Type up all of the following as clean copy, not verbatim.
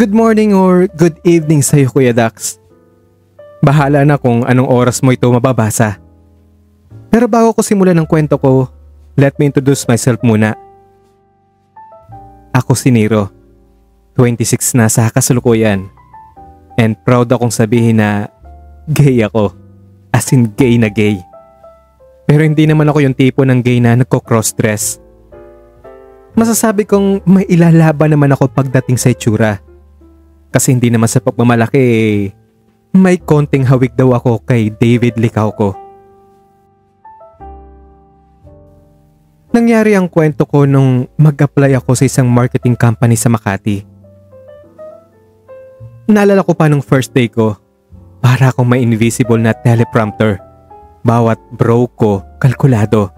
Good morning or good evening sa'yo, Kuya Dax. Bahala na kung anong oras mo ito mababasa. Pero bago ko simulan ang kwento ko, let me introduce myself muna. Ako si Nero, 26 na sa kasalukuyan. And proud akong sabihin na gay ako, as in gay na gay. Pero hindi naman ako yung tipo ng gay na nagko-crossdress. Masasabi kong may ilalaban naman ako pagdating sa itsura. Kasi hindi naman sa pagmamalaki may konting hawig daw ako kay David Licauco. Nangyari ang kwento ko nung mag-apply ako sa isang marketing company sa Makati. Naalala ko pa nung first day ko, para akong may invisible na teleprompter. Bawat bro ko, kalkulado.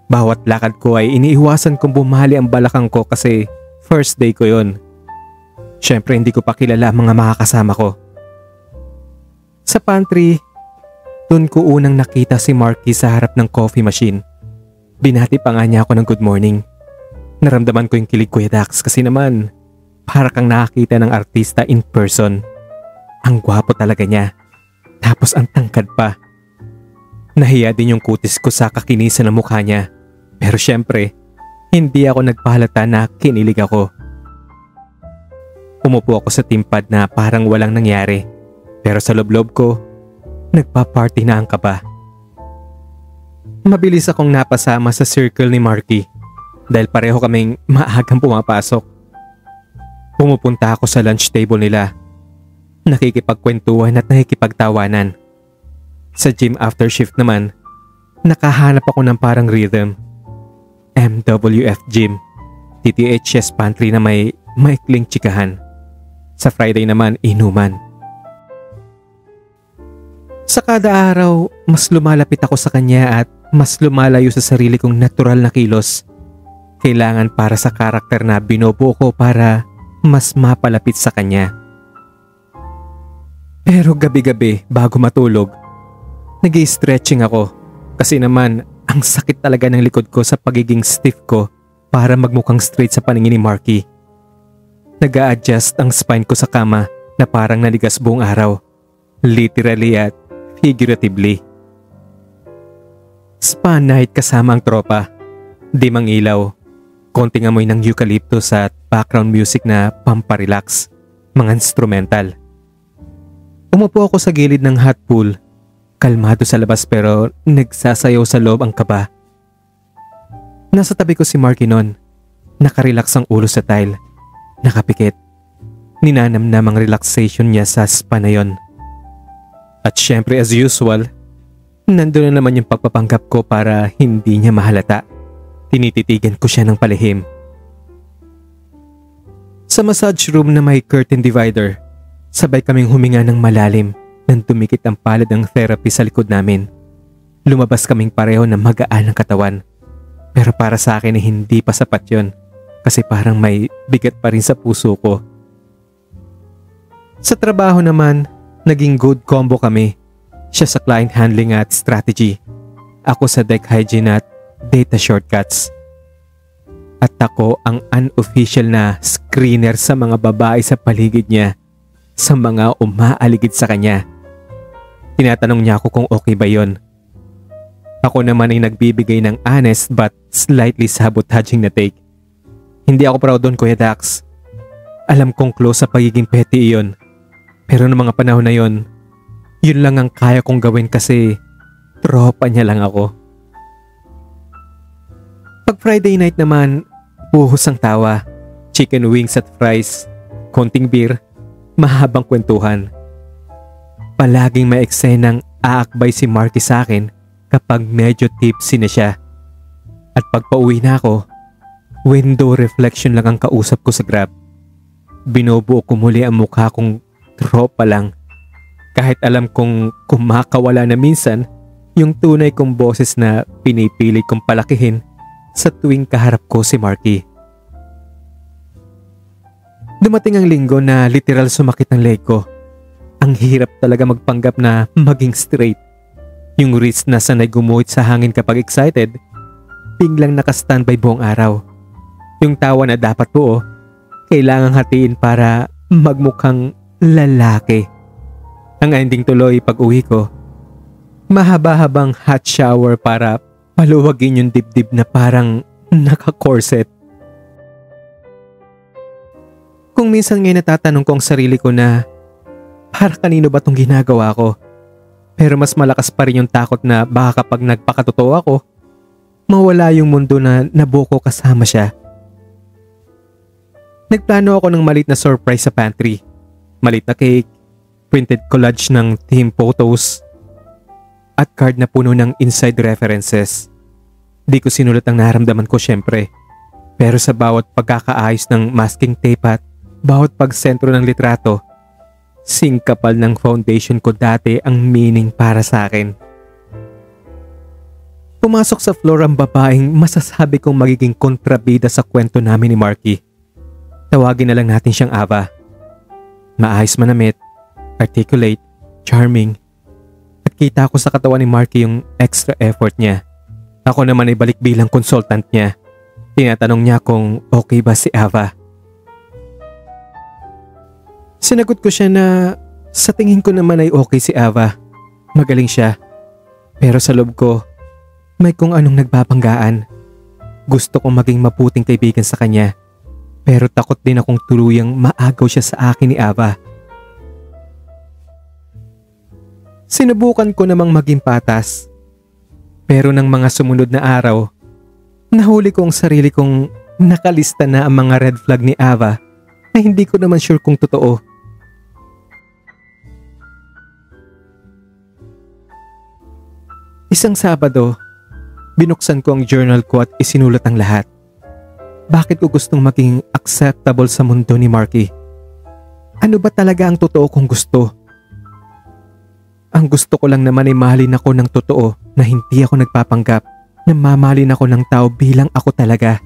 Bawat lakad ko ay iniiwasan kong bumali ang balakang ko kasi first day ko yon. Siyempre hindi ko pa kilala ang mga makakasama ko. Sa pantry, dun ko unang nakita si Marky sa harap ng coffee machine. Binati pa nga niya ako ng good morning. Naramdaman ko yung kilig, Kuya Dax, kasi naman para kang nakakita ng artista in person. Ang gwapo talaga niya. Tapos ang tangkad pa. Nahiya din yung kutis ko sa kakinisan ng mukha niya. Pero syempre, hindi ako nagpahalata na kinilig ako. Umupo ako sa timpad na parang walang nangyari. Pero sa loob-loob ko, nagpa-party na ang kaba. Mabilis akong napasama sa circle ni Marky dahil pareho kaming maagang pumapasok. Pumupunta ako sa lunch table nila. Nakikipagkwentuhan at nakikipagtawanan. Sa gym after shift naman, nakahanap ako ng parang rhythm. MWF Gym, TTH chest pantry na may maikling tsikahan. Sa Friday naman, inuman. Sa kada araw, mas lumalapit ako sa kanya at mas lumalayo sa sarili kong natural na kilos. Kailangan para sa karakter na binubuo ko para mas mapalapit sa kanya. Pero gabi-gabi bago matulog, nag-i-stretching ako kasi naman ang sakit talaga ng likod ko sa pagiging stiff ko para magmukhang straight sa paningin ni Marky. Nag-a-adjust ang spine ko sa kama na parang naligas buong araw, literally at figuratively. Spa night kasama ang tropa, dimang ilaw, konting amoy ng eucalyptus at background music na pamparelax, mga instrumental. Umupo ako sa gilid ng hot pool, kalmado sa labas pero nagsasayaw sa loob ang kaba. Nasa tabi ko si Marky noon, nakarelax ang ulo sa tile, nakapikit. Ninanamnam ang relaxation niya sa spa na yon. At syempre as usual, nandun na naman yung pagpapanggap ko para hindi niya mahalata. Tinititigan ko siya ng palihim. Sa massage room na may curtain divider, sabay kaming huminga ng malalim nang tumikit ang palad ng therapy sa likod namin. Lumabas kaming pareho na magaan ang katawan. Pero para sa akin hindi pa sapat yon kasi parang may bigat pa rin sa puso ko. Sa trabaho naman, naging good combo kami. Siya sa client handling at strategy. Ako sa deck hygiene at data shortcuts. At ako ang unofficial na screener sa mga babae sa paligid niya, sa mga umaaligid sa kanya. Tinatanong niya ako kung okay ba yon. Ako naman ay nagbibigay ng honest but slightly sabotaging na take. Hindi ako proud doon, Kuya Dax. Alam kong close sa pagiging petty iyon. Pero noong mga panahon na yon, yun lang ang kaya kong gawin kasi tropa niya lang ako. Pag Friday night naman, buhos ang tawa, chicken wings at fries, konting beer, mahabang kwentuhan. Palaging may eksenang aakbay si Marky sa akin kapag medyo tipsy na siya. At pag pauwi na ako, window reflection lang ang kausap ko sa Grab. Binubuo ko muli ang mukha kong tropa lang. Kahit alam kong kumakawala na minsan yung tunay kong boses na pinipili kong palakihin sa tuwing kaharap ko si Marky. Dumating ang linggo na literal sumakit ang leg ko. Ang hirap talaga magpanggap na maging straight. Yung wrist na sanay gumuhit sa hangin kapag excited, biglang nakastandby buong araw. Yung tawa na dapat buo, kailangang hatiin para magmukhang lalaki. Ang ending tuloy pag uwi ko, mahaba-habang hot shower para paluwagin yung dibdib na parang naka-corset. Kung minsan ngayon natatanong ko ang sarili ko na para kanino ba itong ginagawa ko? Pero mas malakas pa rin yung takot na baka kapag nagpakatotoo ako, mawala yung mundo na nabuko kasama siya. Nagplano ako ng maliit na surprise sa pantry. Maliit na cake, printed collage ng team photos, at card na puno ng inside references. Di ko sinulat ang naramdaman ko syempre. Pero sa bawat pagkakaayos ng masking tape at bawat pagsentro ng litrato, singkapal ng foundation ko dati ang meaning para sa akin. Pumasok sa floor ang babaeng masasabi kong magiging kontrabida sa kwento namin ni Marky. Tawagin na lang natin siyang Ava. Maayos manamit, articulate, charming. At kita ko sa katawan ni Marky yung extra effort niya. Ako naman ay balik bilang consultant niya. Tinatanong niya kung okay ba si Ava. Sinagot ko siya na sa tingin ko naman ay okay si Ava. Magaling siya. Pero sa loob ko, may kung anong nagbabanggaan. Gusto kong maging mabuting kaibigan sa kanya. Pero takot din akong tuluyang maagaw siya sa akin ni Ava. Sinubukan ko namang maging patas. Pero ng mga sumunod na araw, nahuli ko ang sarili kong nakalista na ang mga red flag ni Ava na hindi ko naman sure kung totoo. Isang Sabado, binuksan ko ang journal ko at isinulat ang lahat. Bakit ko gustong maging acceptable sa mundo ni Marky? Ano ba talaga ang totoo kong gusto? Ang gusto ko lang naman ay mahalin ako ng totoo na hindi ako nagpapanggap na mamahalin ako ng tao bilang ako talaga.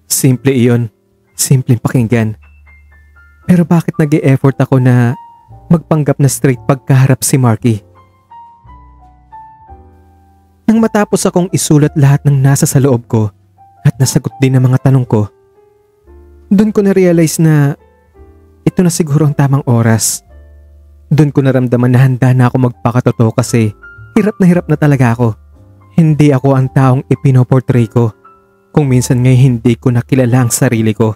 Simple iyon. Simpleng pakinggan. Pero bakit nag-e-effort ako na magpanggap na straight pagkaharap si Marky? Nang matapos akong isulat lahat ng nasa sa loob ko at nasagot din ang mga tanong ko, doon ko na-realize na ito na siguro ang tamang oras. Doon ko naramdaman na handa na ako magpakatotoo kasi hirap na talaga ako. Hindi ako ang taong ipinoportray ko. Kung minsan ngay hindi ko nakilala ang sarili ko.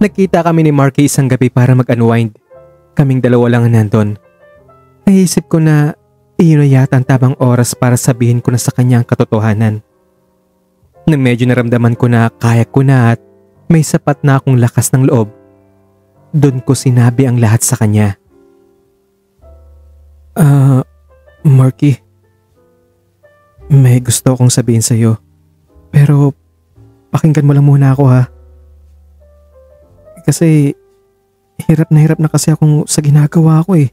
Nagkita kami ni Marky isang gabi para mag-unwind. Kaming dalawa lang nandun. Naisip ko na iyon na yata ang tamang oras para sabihin ko na sa kanya ang katotohanan. Nang medyo naramdaman ko na kaya ko na at may sapat na akong lakas ng loob, doon ko sinabi ang lahat sa kanya. Marky, may gusto akong sabihin sa iyo. Pero pakinggan mo lang muna ako ha. Kasi hirap na kasi akong sa ginagawa ko eh.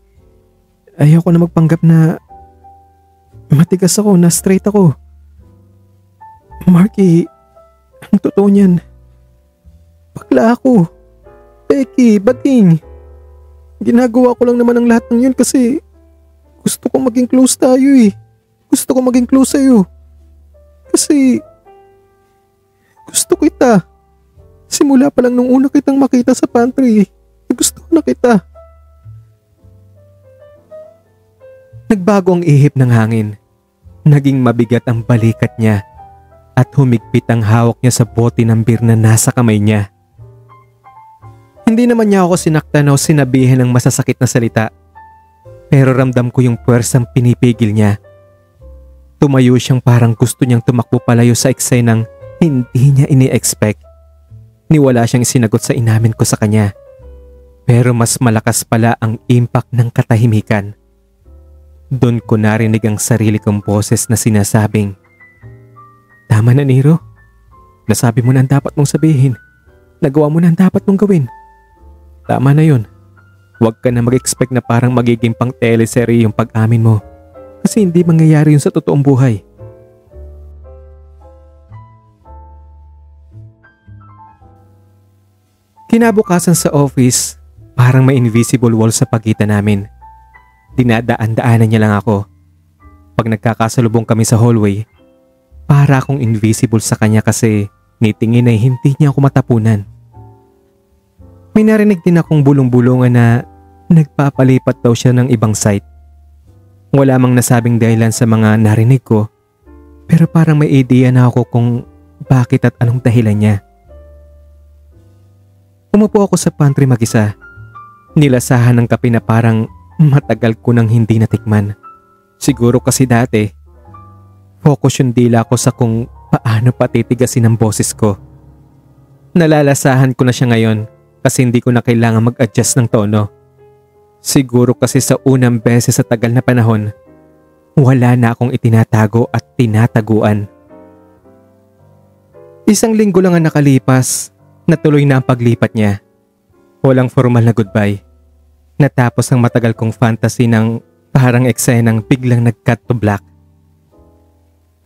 Ayoko na magpanggap na matigas ako, na straight ako. Marky, ang totoo niyan, bakla ako. Becky, bading. Ginagawa ko lang naman ang lahat ng yun kasi gusto ko maging close tayo eh. Gusto ko maging close sa'yo. Kasi gusto kita. Simula pa lang nung una kitang makita sa pantry, gusto ko na kita. Nagbago ang ihip ng hangin. Naging mabigat ang balikat niya at humigpit ang hawak niya sa bote ng beer na nasa kamay niya. Hindi naman niya ako sinaktan o sinabihin ng masasakit na salita. Pero ramdam ko yung puwersang pinipigil niya. Tumayo siyang parang gusto niyang tumakbo palayo sa eksenang hindi niya ini-expect. Niwala siyang sinagot sa inamin ko sa kanya. Pero mas malakas pala ang impact ng katahimikan. Doon ko narinig ang sarili kong boses na sinasabing, "Tama na, Nero. Nasabi mo na ang dapat mong sabihin. Nagawa mo na ang dapat mong gawin. Tama na yun. Huwag ka na mag-expect na parang magiging pang teleserye yung pag-amin mo. Kasi hindi mangyayari yun sa totoong buhay." Kinabukasan sa office, parang may invisible wall sa pagitan namin. Dinadaan-daanan niya lang ako. Pag nagkakasalubong kami sa hallway, para akong invisible sa kanya kasi Nitingin ay hindi niya ako matapunan. May narinig din akong bulong-bulungan na nagpapalipat daw siya ng ibang site. Wala mang nasabing dahilan sa mga narinig ko, pero parang may idea na ako kung bakit at anong dahilan niya. Umupo ako sa pantry mag-isa. Nilasahan ng kape na parang matagal ko nang hindi natikman. Siguro kasi dati, focus yung dila ko sa kung paano patitigasin ang boses ko. Nalalasahan ko na siya ngayon kasi hindi ko na kailangan mag-adjust ng tono. Siguro kasi sa unang beses sa tagal na panahon, wala na akong itinatago at tinataguan. Isang linggo lang ang nakalipas, natuloy na ang paglipat niya. Walang formal na goodbye. Natapos ang matagal kong fantasy ng parang eksenang biglang nag-cut to black.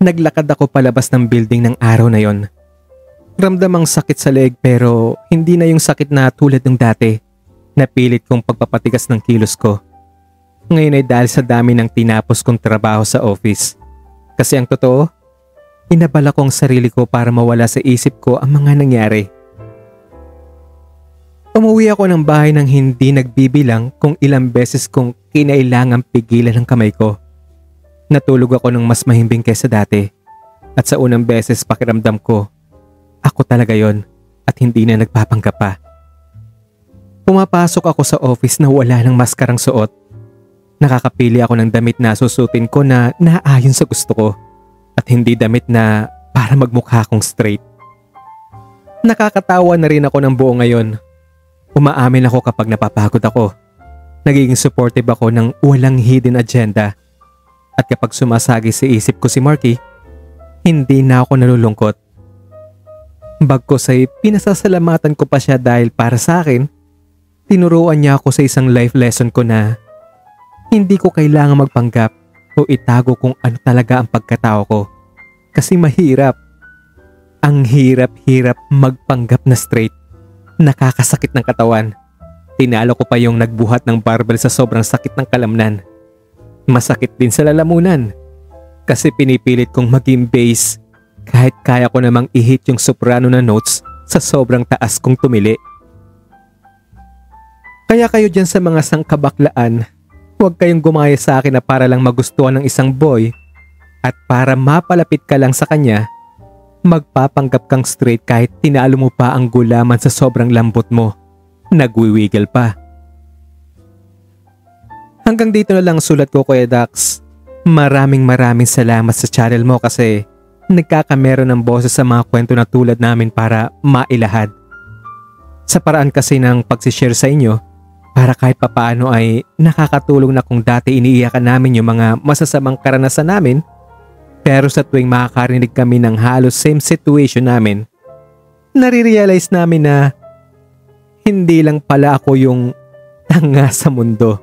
Naglakad ako palabas ng building ng araw na yon. Ramdam ang sakit sa leeg pero hindi na yung sakit na tulad ng dati. Napilit kong pagpapatigas ng kilos ko. Ngayon ay dahil sa dami ng tinapos kong trabaho sa office. Kasi ang totoo, inabala ko ang sarili ko para mawala sa isip ko ang mga nangyari. Umuwi ako ng bahay nang hindi nagbibilang kung ilang beses kong kinailangang pigilan ang kamay ko. Natulog ako ng mas mahimbing kaysa dati. At sa unang beses pakiramdam ko, ako talaga yon at hindi na nagpapanggap pa. Pumapasok ako sa office na wala ng maskarang suot. Nakakapili ako ng damit na susutin ko na naayon sa gusto ko at hindi damit na para magmukha akong straight. Nakakatawa na rin ako ng buo ngayon. Umaamin ako kapag napapagod ako. Nagiging supportive ako ng walang hidden agenda. At kapag sumasagi sa isip ko si Marky, hindi na ako nalulungkot. Bagkus ay pinasasalamatan ko pa siya dahil para sa akin, tinuruan niya ako sa isang life lesson ko na hindi ko kailangang magpanggap o itago kung ano talaga ang pagkatao ko. Kasi mahirap. Ang hirap-hirap magpanggap na straight. Nakakasakit ng katawan. Tinalo ko pa yung nagbuhat ng barbell sa sobrang sakit ng kalamnan. Masakit din sa lalamunan. Kasi pinipilit kong maging bass kahit kaya ko namang i-hit yung soprano na notes sa sobrang taas kong tumili. Kaya kayo dyan sa mga sangkabaklaan, huwag kayong gumaya sa akin na para lang magustuhan ng isang boy at para mapalapit ka lang sa kanya, magpapanggap kang straight kahit tinalo mo pa ang gulaman sa sobrang lambot mo. Nagwiwiggle pa. Hanggang dito na lang sulat ko, Kuya Dax. Maraming salamat sa channel mo kasi nagkakamero ng boses sa mga kwento na tulad namin para mailahad. Sa paraan kasi ng pagsishare sa inyo, para kahit papaano ay nakakatulong na kung dati iniiyakan namin yung mga masasamang karanasan namin, pero sa tuwing makakarinig kami ng halos same situation namin, nare-realize namin na hindi lang pala ako yung tanga sa mundo.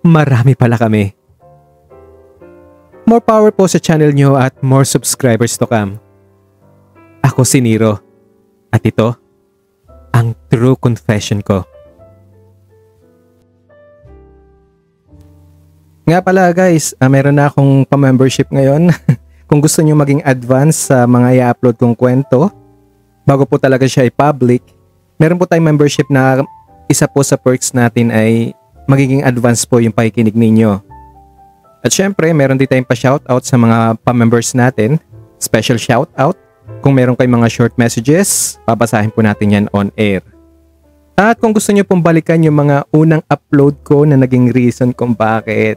Marami pala kami. More power po sa channel nyo at more subscribers to come. Ako si Nero. At ito, ang true confession ko. Nga pala guys, meron na akong pa-membership ngayon. Kung gusto nyo maging advance sa mga i-upload kong kwento, bago po talaga siya i-public, meron po tayong membership na isa po sa perks natin ay magiging advance po yung pakikinig ninyo. At syempre, meron din tayong pa-shoutout sa mga pa-members natin. Special shoutout. Kung meron kayong mga short messages, babasahin po natin yan on air. At kung gusto nyo pong balikan yung mga unang upload ko na naging reason kung bakit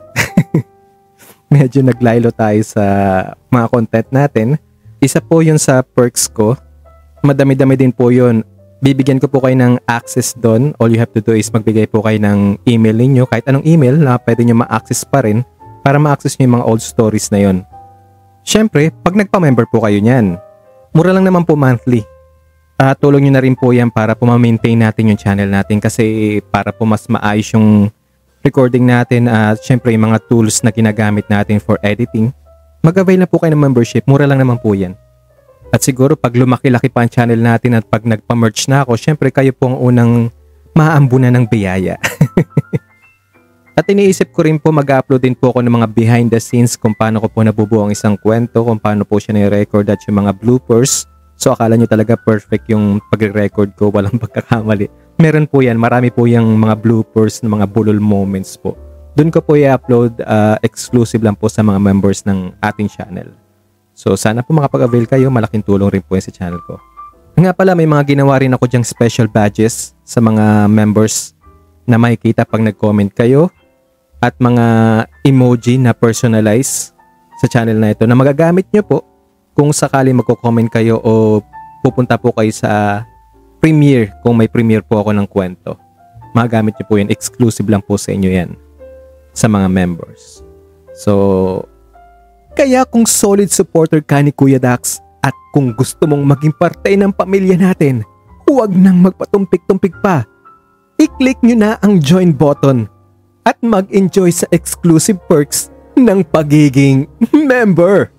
medyo naglaylo tayo sa mga content natin, isa po yun sa perks ko. Madami-dami din po yun. Bibigyan ko po kayo ng access doon. All you have to do is magbigay po kayo ng email ninyo, kahit anong email na pwede nyo ma-access pa rin para ma-access nyo yung mga old stories na yun. Syempre, pag nagpa-member po kayo nyan, mura lang naman po monthly. Tulong nyo na rin po yan para po ma-maintain natin yung channel natin kasi para po mas maayos yung recording natin at syempre yung mga tools na ginagamit natin for editing. Mag-avail na po kayo ng membership, mura lang naman po yan. At siguro pag lumaki-laki pa ang channel natin at pag nagpa-merch na ako, syempre kayo po ang unang maaambunan ng biyaya. At iniisip ko rin po mag-upload din po ako ng mga behind the scenes kung paano ko po nabubuo ang isang kwento, kung paano po siya na-record at yung mga bloopers So akala nyo talaga perfect yung pagre-record ko, walang pagkakamali. Meron po yan, marami po yung mga bloopers, ng mga bulol moments po. Doon ko po i-upload, exclusive lang po sa mga members ng ating channel. So sana po makapag-avail kayo, malaking tulong rin po yan sa channel ko. Nga pala, may mga ginawa rin ako dyang special badges sa mga members na makikita pag nag-comment kayo at mga emoji na personalize sa channel na ito na magagamit nyo po kung sakali magko-comment kayo o pupunta po kayo sa premiere kung may premiere po ako ng kwento. Magagamit nyo po yan. Exclusive lang po sa inyo yan sa mga members. So, kaya kung solid supporter ka ni Kuya Dax at kung gusto mong maging parte ng pamilya natin, huwag nang magpatumpik-tumpik pa. I-click nyo na ang join button at mag-enjoy sa exclusive perks ng pagiging member.